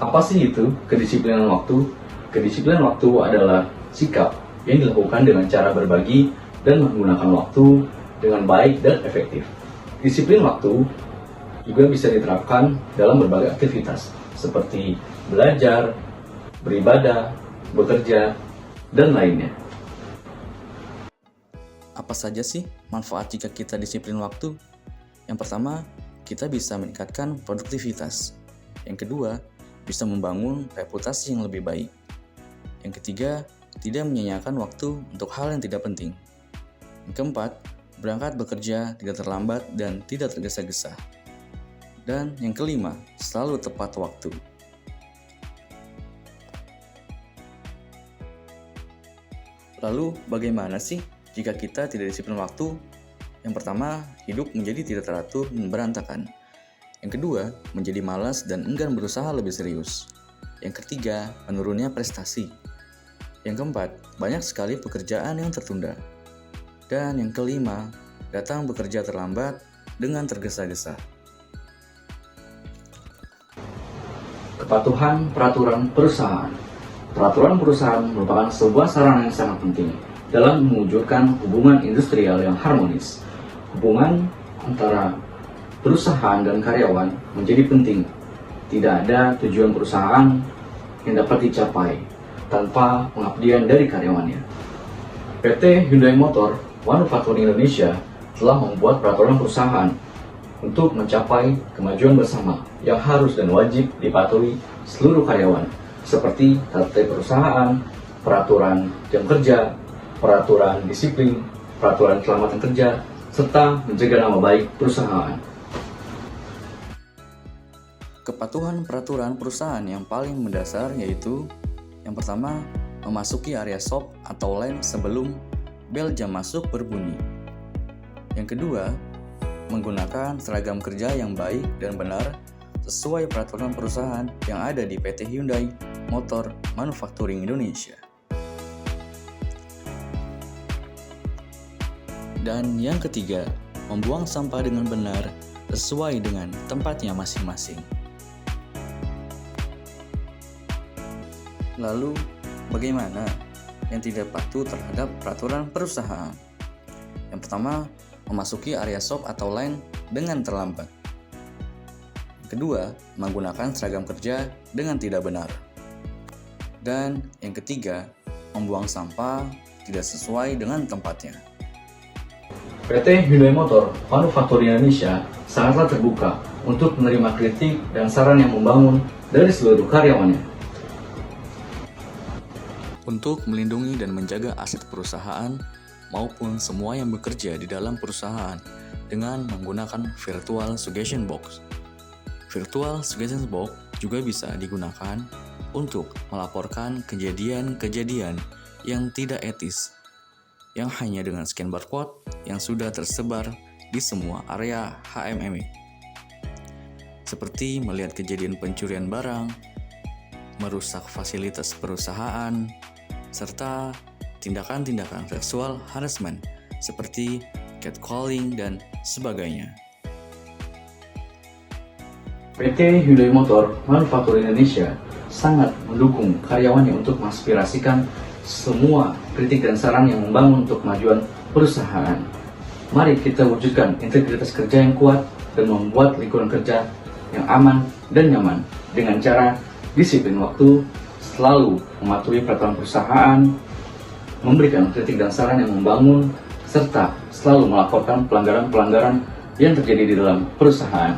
Apa sih itu kedisiplinan waktu? Kedisiplinan waktu adalah sikap yang dilakukan dengan cara berbagi dan menggunakan waktu dengan baik dan efektif. Disiplin waktu juga bisa diterapkan dalam berbagai aktivitas seperti belajar, beribadah, bekerja, dan lainnya. Apa saja sih manfaat jika kita disiplin waktu? Yang pertama, kita bisa meningkatkan produktivitas. Yang kedua, bisa membangun reputasi yang lebih baik. Yang ketiga, tidak menyia-nyiakan waktu untuk hal yang tidak penting. Yang keempat, berangkat bekerja tidak terlambat dan tidak tergesa-gesa. Dan yang kelima, selalu tepat waktu. Lalu, bagaimana sih jika kita tidak disiplin waktu? Yang pertama, hidup menjadi tidak teratur dan berantakan. Yang kedua, menjadi malas dan enggan berusaha lebih serius. Yang ketiga, menurunnya prestasi. Yang keempat, banyak sekali pekerjaan yang tertunda. Dan yang kelima, datang bekerja terlambat dengan tergesa-gesa. Kepatuhan peraturan perusahaan. Peraturan perusahaan merupakan sebuah sarana yang sangat penting dalam mewujudkan hubungan industrial yang harmonis. Hubungan antara perusahaan dan karyawan menjadi penting. Tidak ada tujuan perusahaan yang dapat dicapai tanpa pengabdian dari karyawannya. PT Hyundai Motor Manufacturing Indonesia telah membuat peraturan perusahaan untuk mencapai kemajuan bersama yang harus dan wajib dipatuhi seluruh karyawan, seperti tata perusahaan, peraturan jam kerja, peraturan disiplin, peraturan keselamatan kerja, serta menjaga nama baik perusahaan. Kepatuhan peraturan perusahaan yang paling mendasar yaitu yang pertama, memasuki area shop atau line sebelum bel jam masuk berbunyi. Yang kedua, menggunakan seragam kerja yang baik dan benar sesuai peraturan perusahaan yang ada di PT Hyundai Motor Manufacturing Indonesia. Dan yang ketiga, membuang sampah dengan benar sesuai dengan tempatnya masing-masing. Lalu, bagaimana yang tidak patuh terhadap peraturan perusahaan? Yang pertama, memasuki area shop atau line dengan terlambat. Yang kedua, menggunakan seragam kerja dengan tidak benar. Dan yang ketiga, membuang sampah tidak sesuai dengan tempatnya. PT Hyundai Motor Manufacturing Indonesia sangatlah terbuka untuk menerima kritik dan saran yang membangun dari seluruh karyawannya. Untuk melindungi dan menjaga aset perusahaan maupun semua yang bekerja di dalam perusahaan dengan menggunakan Virtual Suggestion Box. Virtual Suggestion Box juga bisa digunakan untuk melaporkan kejadian-kejadian yang tidak etis yang hanya dengan scan barcode yang sudah tersebar di semua area HMMI. Seperti melihat kejadian pencurian barang, merusak fasilitas perusahaan, serta tindakan-tindakan seksual harassment seperti catcalling dan sebagainya. PT Hyundai Motor Manufacturing Indonesia sangat mendukung karyawannya untuk mengaspirasikan semua kritik dan saran yang membangun untuk kemajuan perusahaan. Mari kita wujudkan integritas kerja yang kuat dan membuat lingkungan kerja yang aman dan nyaman dengan cara disiplin waktu, selalu mematuhi peraturan perusahaan, memberikan kritik dan saran yang membangun, serta selalu melaporkan pelanggaran-pelanggaran yang terjadi di dalam perusahaan.